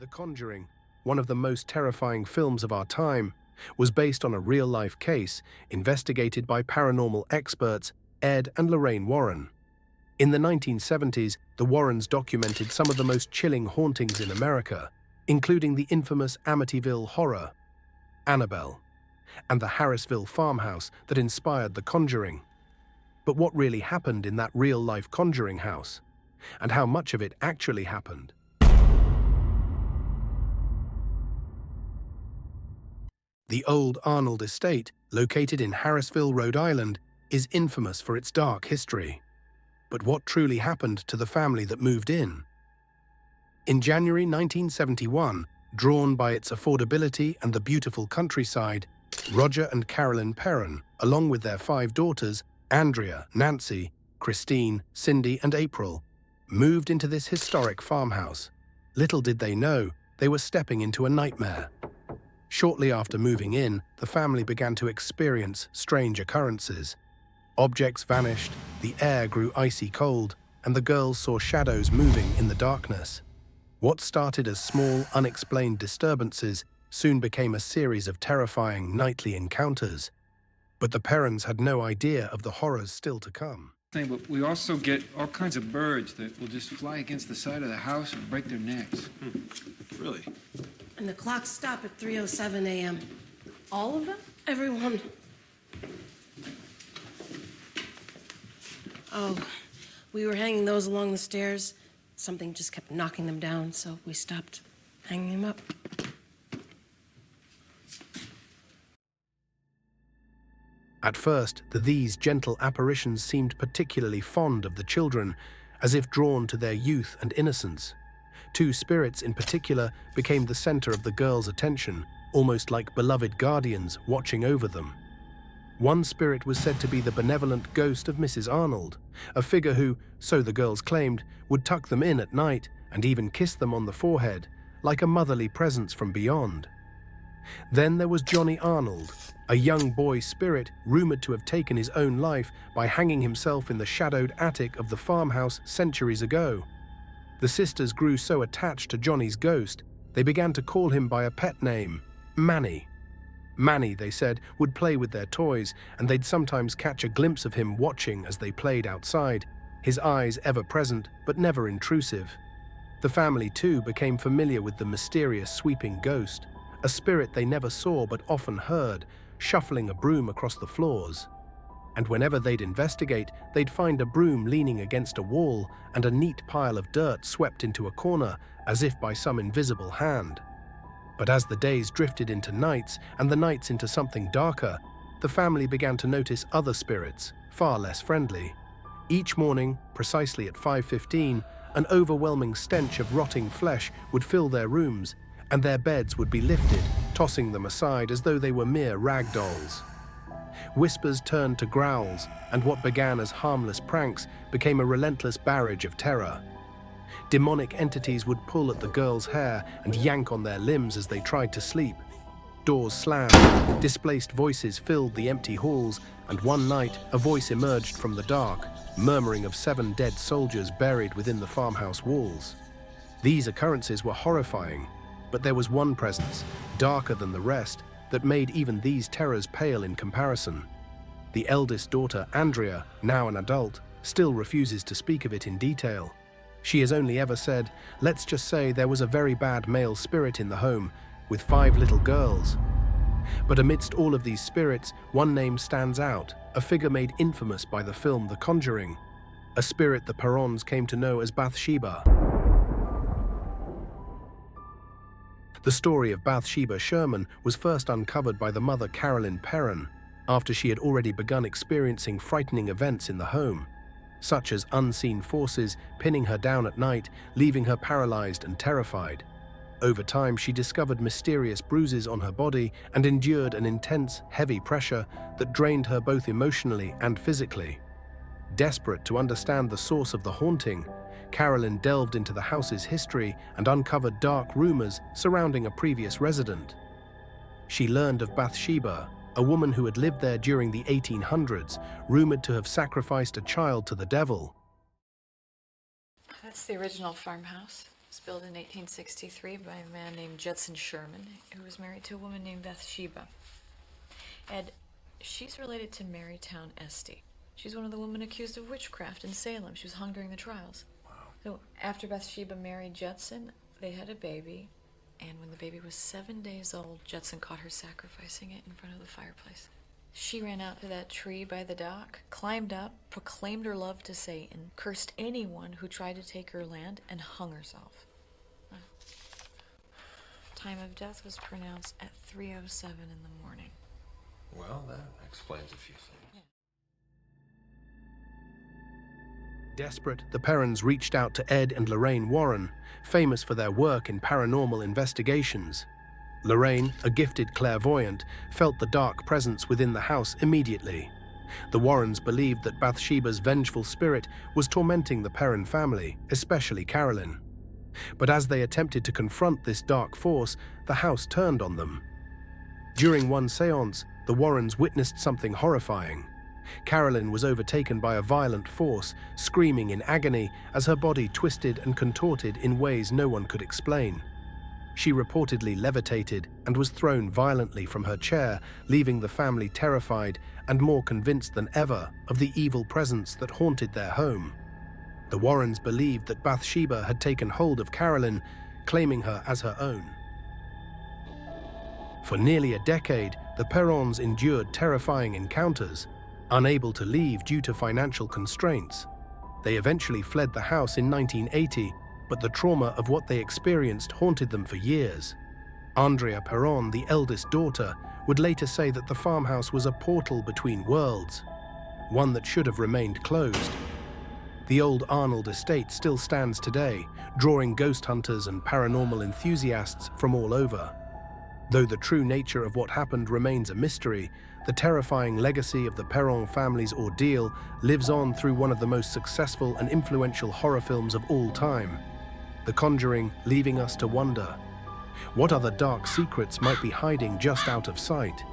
The Conjuring, one of the most terrifying films of our time, was based on a real-life case investigated by paranormal experts Ed and Lorraine Warren. In the 1970s, the Warrens documented some of the most chilling hauntings in America, including the infamous Amityville Horror, Annabelle, and the Harrisville farmhouse that inspired The Conjuring. But what really happened in that real-life Conjuring house? And how much of it actually happened? The old Arnold estate, located in Harrisville, Rhode Island, is infamous for its dark history. But what truly happened to the family that moved in? In January 1971, drawn by its affordability and the beautiful countryside, Roger and Carolyn Perron, along with their 5 daughters, Andrea, Nancy, Christine, Cindy, and April, moved into this historic farmhouse. Little did they know, they were stepping into a nightmare. Shortly after moving in, the family began to experience strange occurrences. Objects vanished, the air grew icy cold, and the girls saw shadows moving in the darkness. What started as small, unexplained disturbances soon became a series of terrifying nightly encounters. But the Perrons had no idea of the horrors still to come. But we also get all kinds of birds that will just fly against the side of the house and break their necks. Really? And the clocks stop at 3:07 a.m. All of them? Everyone. Oh, we were hanging those along the stairs. Something just kept knocking them down, so we stopped hanging them up. At first, these gentle apparitions seemed particularly fond of the children, as if drawn to their youth and innocence. 2 spirits in particular became the center of the girls' attention, almost like beloved guardians watching over them. One spirit was said to be the benevolent ghost of Mrs. Arnold, a figure who, so the girls claimed, would tuck them in at night and even kiss them on the forehead, like a motherly presence from beyond. Then there was Johnny Arnold, a young boy spirit rumored to have taken his own life by hanging himself in the shadowed attic of the farmhouse centuries ago. The sisters grew so attached to Johnny's ghost, they began to call him by a pet name, Manny. Manny, they said, would play with their toys, and they'd sometimes catch a glimpse of him watching as they played outside, his eyes ever present but never intrusive. The family, too, became familiar with the mysterious sweeping ghost, a spirit they never saw but often heard, shuffling a broom across the floors. And whenever they'd investigate, they'd find a broom leaning against a wall and a neat pile of dirt swept into a corner as if by some invisible hand. But as the days drifted into nights and the nights into something darker, the family began to notice other spirits, far less friendly. Each morning, precisely at 5:15, an overwhelming stench of rotting flesh would fill their rooms, and their beds would be lifted, tossing them aside as though they were mere rag dolls. Whispers turned to growls, and what began as harmless pranks became a relentless barrage of terror. Demonic entities would pull at the girls' hair and yank on their limbs as they tried to sleep. Doors slammed, displaced voices filled the empty halls, and one night a voice emerged from the dark, murmuring of 7 dead soldiers buried within the farmhouse walls. These occurrences were horrifying, but there was one presence, darker than the rest, that made even these terrors pale in comparison. The eldest daughter, Andrea, now an adult, still refuses to speak of it in detail. She has only ever said, "Let's just say there was a very bad male spirit in the home, with 5 little girls." But amidst all of these spirits, one name stands out, a figure made infamous by the film The Conjuring, a spirit the Perrons came to know as Bathsheba. The story of Bathsheba Sherman was first uncovered by the mother Carolyn Perron, after she had already begun experiencing frightening events in the home, such as unseen forces pinning her down at night, leaving her paralyzed and terrified. Over time, she discovered mysterious bruises on her body and endured an intense, heavy pressure that drained her both emotionally and physically. Desperate to understand the source of the haunting, Carolyn delved into the house's history and uncovered dark rumors surrounding a previous resident. She learned of Bathsheba, a woman who had lived there during the 1800s, rumored to have sacrificed a child to the devil. That's the original farmhouse. was built in 1863 by a man named Judson Sherman, who was married to a woman named Bathsheba. Ed, she's related to Marytown Esty. She's one of the women accused of witchcraft in Salem. She was hung during the trials. Wow. So after Bathsheba married Judson, they had a baby, and when the baby was 7 days old, Judson caught her sacrificing it in front of the fireplace. She ran out to that tree by the dock, climbed up, proclaimed her love to Satan, cursed anyone who tried to take her land, and hung herself. Time of death was pronounced at 3:07 in the morning. Well, that explains a few things. Desperate, the Perrons reached out to Ed and Lorraine Warren, famous for their work in paranormal investigations. Lorraine, a gifted clairvoyant, felt the dark presence within the house immediately. The Warrens believed that Bathsheba's vengeful spirit was tormenting the Perron family, especially Carolyn. But as they attempted to confront this dark force, the house turned on them. During one séance, the Warrens witnessed something horrifying. Carolyn was overtaken by a violent force, screaming in agony as her body twisted and contorted in ways no one could explain. She reportedly levitated and was thrown violently from her chair, leaving the family terrified and more convinced than ever of the evil presence that haunted their home. The Warrens believed that Bathsheba had taken hold of Carolyn, claiming her as her own. For nearly a decade, the Perrons endured terrifying encounters, unable to leave due to financial constraints. They eventually fled the house in 1980, but the trauma of what they experienced haunted them for years. Andrea Perron, the eldest daughter, would later say that the farmhouse was a portal between worlds, one that should have remained closed. The old Arnold estate still stands today, drawing ghost hunters and paranormal enthusiasts from all over. Though the true nature of what happened remains a mystery, the terrifying legacy of the Perron family's ordeal lives on through one of the most successful and influential horror films of all time, The Conjuring, leaving us to wonder, what other dark secrets might be hiding just out of sight?